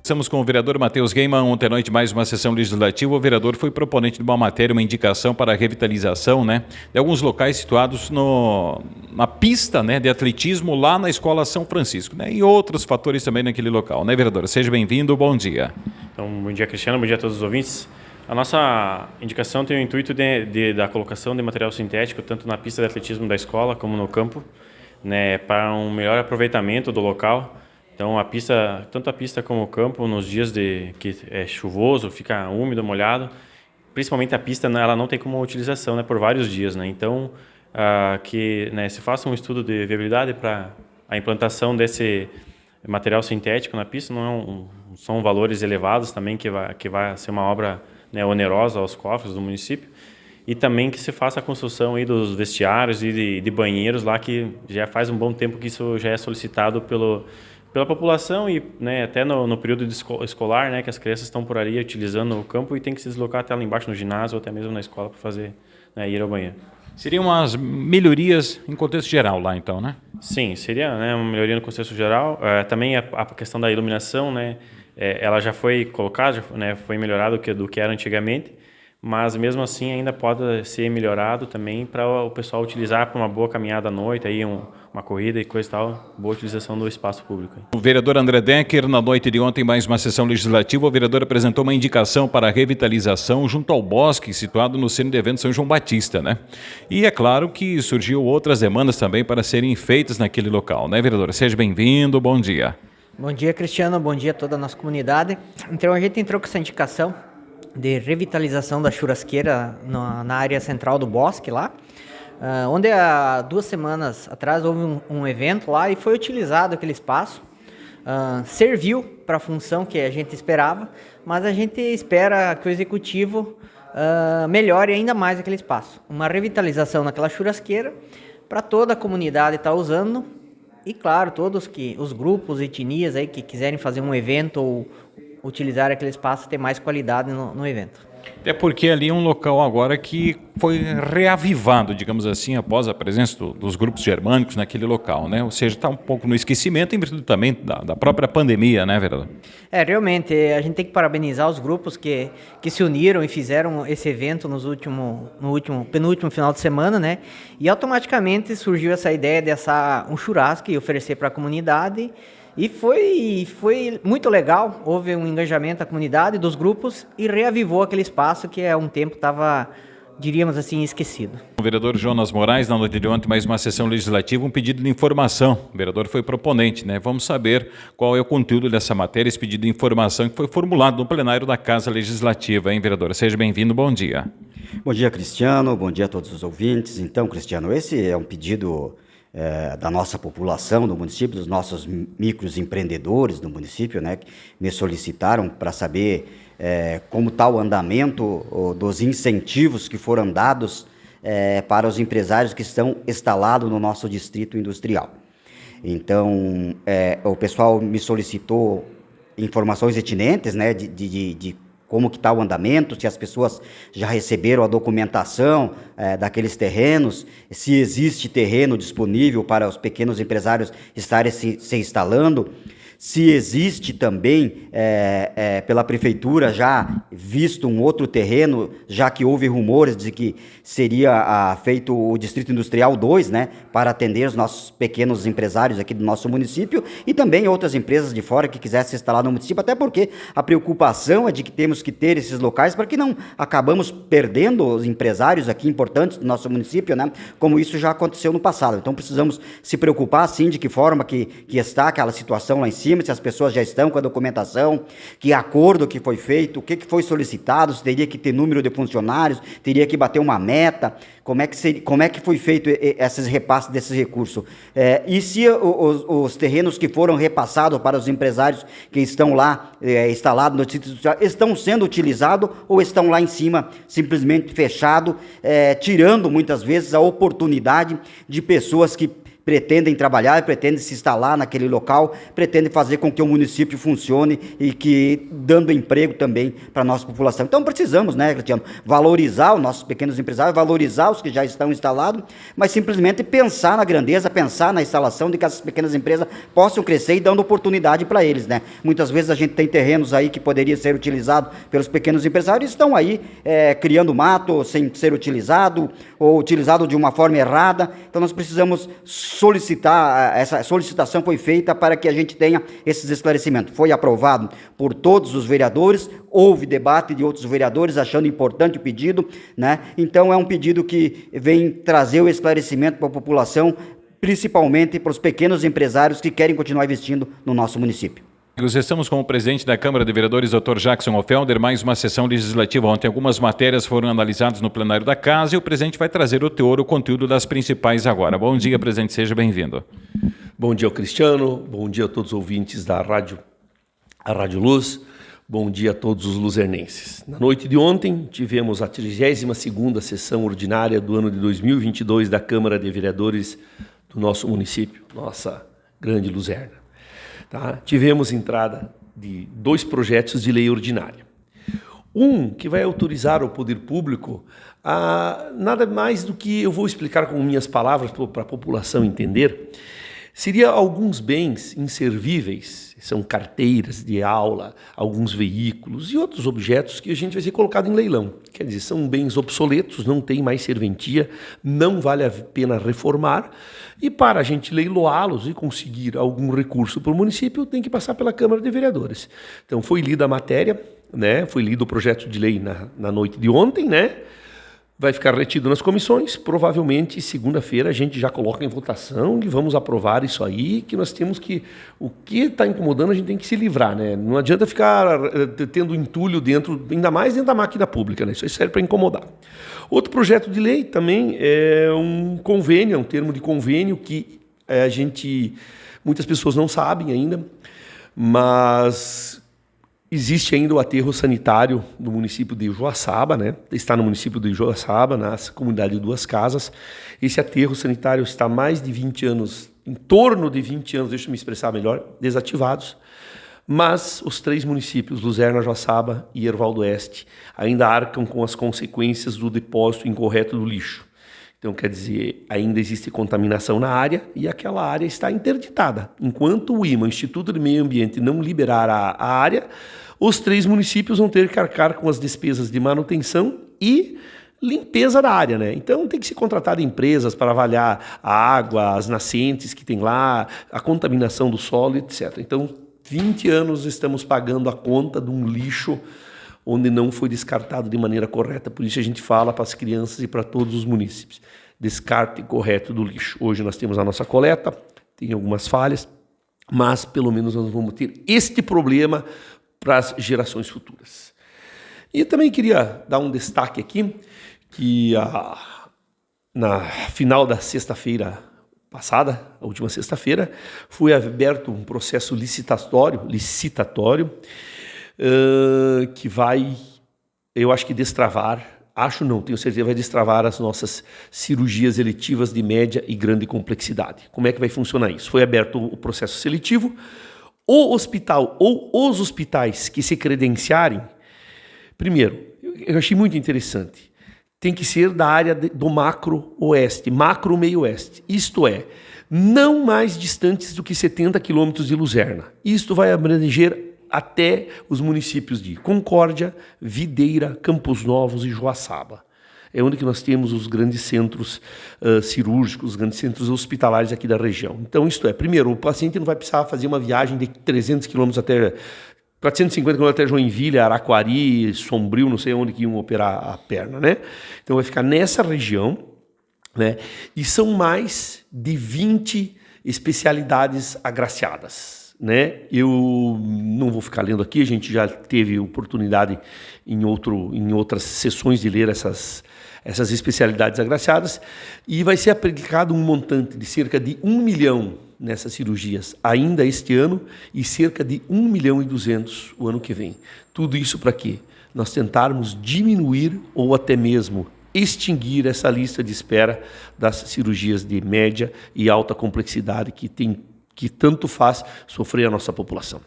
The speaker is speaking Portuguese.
Estamos com o vereador Matheus Gaiman. Ontem à noite, mais uma sessão legislativa. O vereador foi proponente de uma matéria, uma indicação para a revitalização, de alguns locais situados na pista, de atletismo lá na Escola São Francisco, e outros fatores também naquele local, vereador? Seja bem-vindo, bom dia. Então, bom dia, Cristiano, bom dia a todos os ouvintes. A nossa indicação tem o intuito da colocação de material sintético, tanto na pista de atletismo da escola como no campo, para um melhor aproveitamento do local. Então, tanto a pista como o campo, nos dias que é chuvoso, fica úmido, molhado, principalmente a pista, ela não tem como utilização, por vários dias. Então, se faça um estudo de viabilidade para a implantação desse material sintético na pista. Não são valores elevados também, que vai ser uma obra onerosa aos cofres do município. E também que se faça a construção aí dos vestiários e de banheiros lá, que já faz um bom tempo que isso já é solicitado pela população e até no período escolar, que as crianças estão por ali utilizando o campo e tem que se deslocar até lá embaixo no ginásio ou até mesmo na escola para fazer ir ao banheiro. Seriam umas melhorias em contexto geral lá, então, Sim, seria uma melhoria no contexto geral. Também a questão da iluminação, ela já foi colocada, foi melhorado do que era antigamente, mas mesmo assim ainda pode ser melhorado também para o pessoal utilizar para uma boa caminhada à noite, uma corrida e coisa e tal, boa utilização do espaço público. O vereador André Decker, na noite de ontem, mais uma sessão legislativa, o vereador apresentou uma indicação para a revitalização junto ao bosque, situado no Centro de Eventos São João Batista, E é claro que surgiu outras demandas também para serem feitas naquele local, vereador? Seja bem-vindo, bom dia. Bom dia, Cristiano, bom dia a toda a nossa comunidade. Então a gente entrou com essa indicação de revitalização da churrasqueira na área central do bosque lá, onde há 2 semanas atrás houve um evento lá e foi utilizado aquele espaço. Serviu para a função que a gente esperava, mas a gente espera que o executivo melhore ainda mais aquele espaço. Uma revitalização naquela churrasqueira para toda a comunidade estar usando e, claro, todos os grupos, etnias aí que quiserem fazer um evento ou utilizar aquele espaço, ter mais qualidade no evento. Até porque ali é um local agora que foi reavivado, digamos assim, após a presença dos grupos germânicos naquele local, Ou seja, está um pouco no esquecimento em virtude também da própria pandemia, vereador? Realmente, a gente tem que parabenizar os grupos que se uniram e fizeram esse evento no penúltimo final de semana, E automaticamente surgiu essa ideia de assar um churrasco e oferecer para a comunidade. E foi muito legal, houve um engajamento da comunidade, dos grupos, e reavivou aquele espaço que há um tempo estava, diríamos assim, esquecido. O vereador Jonas Moraes, na noite de ontem, mais uma sessão legislativa, um pedido de informação. O vereador foi proponente, Vamos saber qual é o conteúdo dessa matéria, esse pedido de informação que foi formulado no plenário da Casa Legislativa, vereador? Seja bem-vindo, bom dia. Bom dia, Cristiano, bom dia a todos os ouvintes. Então, Cristiano, esse é um pedido da nossa população do município, dos nossos microempreendedores do município, que me solicitaram para saber como está o andamento dos incentivos que foram dados para os empresários que estão instalados no nosso distrito industrial. Então, o pessoal me solicitou informações pertinentes, de como que está o andamento, se as pessoas já receberam a documentação daqueles terrenos, se existe terreno disponível para os pequenos empresários estarem se instalando, se existe também pela prefeitura já visto um outro terreno, já que houve rumores de que seria feito o Distrito Industrial 2, para atender os nossos pequenos empresários aqui do nosso município e também outras empresas de fora que quisessem se instalar no município, até porque a preocupação é de que temos que ter esses locais para que não acabamos perdendo os empresários aqui importantes do nosso município, como isso já aconteceu no passado. Então precisamos se preocupar, sim, de que forma que está aquela situação lá em cima, se as pessoas já estão com a documentação, que acordo que foi feito, o que foi solicitado, se teria que ter número de funcionários, teria que bater uma meta, como é que foi feito esses repasses desses recursos. E se os terrenos que foram repassados para os empresários que estão lá instalados no distrito industrial estão sendo utilizados ou estão lá em cima simplesmente fechados, tirando muitas vezes a oportunidade de pessoas que pretendem trabalhar, pretendem se instalar naquele local, pretendem fazer com que o município funcione e que dando emprego também para a nossa população. Então precisamos, né, Cristiano, valorizar os nossos pequenos empresários, valorizar os que já estão instalados, mas simplesmente pensar na grandeza, pensar na instalação de que essas pequenas empresas possam crescer e dando oportunidade para eles, né? Muitas vezes a gente tem terrenos aí que poderia ser utilizado pelos pequenos empresários e estão aí criando mato sem ser utilizado ou utilizado de uma forma errada. Então nós precisamos solicitar, essa solicitação foi feita para que a gente tenha esses esclarecimentos. Foi aprovado por todos os vereadores, houve debate de outros vereadores achando importante o pedido, né? Então é um pedido que vem trazer o esclarecimento para a população, principalmente para os pequenos empresários que querem continuar investindo no nosso município. Estamos com o presidente da Câmara de Vereadores, Dr. Jackson Ofelder, mais uma sessão legislativa. Ontem algumas matérias foram analisadas no plenário da Casa e o presidente vai trazer o teor, o conteúdo das principais agora. Bom dia, presidente, seja bem-vindo. Bom dia ao Cristiano, bom dia a todos os ouvintes da Rádio Luz, bom dia a todos os luzernenses. Na noite de ontem tivemos a 32ª sessão ordinária do ano de 2022 da Câmara de Vereadores do nosso município, nossa grande Luzerna. Tá? Tivemos entrada de 2 projetos de lei ordinária. Um que vai autorizar o poder público a nada mais do que eu vou explicar com minhas palavras para a população entender. Seria alguns bens inservíveis, são carteiras de aula, alguns veículos e outros objetos que a gente vai ser colocado em leilão. Quer dizer, são bens obsoletos, não tem mais serventia, não vale a pena reformar. E para a gente leiloá-los e conseguir algum recurso para o município, tem que passar pela Câmara de Vereadores. Então foi lida a matéria, né? Foi lido o projeto de lei na noite de ontem, né? Vai ficar retido nas comissões, provavelmente segunda-feira a gente já coloca em votação e vamos aprovar isso aí, que nós temos que, o que está incomodando a gente tem que se livrar, né? Não adianta ficar tendo entulho dentro, ainda mais dentro da máquina pública, né? Isso aí serve para incomodar. Outro projeto de lei também é um convênio, é um termo de convênio que muitas pessoas não sabem ainda, mas existe ainda o aterro sanitário no município de Joaçaba, né? Está no município de Joaçaba, na comunidade de Duas Casas. Esse aterro sanitário está há mais de 20 anos, em torno de 20 anos, deixa eu me expressar melhor, desativados. Mas os 3 municípios, Luzerna, Joaçaba e Erval do Oeste, ainda arcam com as consequências do depósito incorreto do lixo. Então, quer dizer, ainda existe contaminação na área e aquela área está interditada. Enquanto o IMA, o Instituto de Meio Ambiente, não liberar a área, os 3 municípios vão ter que arcar com as despesas de manutenção e limpeza da área, né? Então tem que se contratar empresas para avaliar a água, as nascentes que tem lá, a contaminação do solo, etc. Então, 20 anos estamos pagando a conta de um lixo onde não foi descartado de maneira correta. Por isso a gente fala para as crianças e para todos os munícipes. Descarte correto do lixo. Hoje nós temos a nossa coleta, tem algumas falhas, mas pelo menos nós vamos ter este problema para as gerações futuras. E também queria dar um destaque aqui, que na final da sexta-feira passada, a última sexta-feira, foi aberto um processo licitatório, que vai, eu acho que tenho certeza, vai destravar as nossas cirurgias eletivas de média e grande complexidade. Como é que vai funcionar isso? Foi aberto o processo seletivo, o hospital ou os hospitais que se credenciarem, primeiro, eu achei muito interessante, tem que ser da área do macro-oeste, macro-meio-oeste, isto é, não mais distantes do que 70 quilômetros de Luzerna. Isto vai abranger até os municípios de Concórdia, Videira, Campos Novos e Joaçaba. É onde que nós temos os grandes centros cirúrgicos, os grandes centros hospitalares aqui da região. Então, isto é, primeiro, o paciente não vai precisar fazer uma viagem de 300 quilômetros até 450 quilômetros até Joinville, Araquari, Sombrio, não sei onde que iam operar a perna, né? Então vai ficar nessa região, né? E são mais de 20 especialidades agraciadas, né? Eu não vou ficar lendo aqui, a gente já teve oportunidade em outras sessões de ler essas especialidades agraciadas, e vai ser aplicado um montante de cerca de 1 milhão nessas cirurgias ainda este ano e cerca de 1.200.000 o ano que vem. Tudo isso para quê? Nós tentarmos diminuir ou até mesmo extinguir essa lista de espera das cirurgias de média e alta complexidade que tanto faz sofrer a nossa população.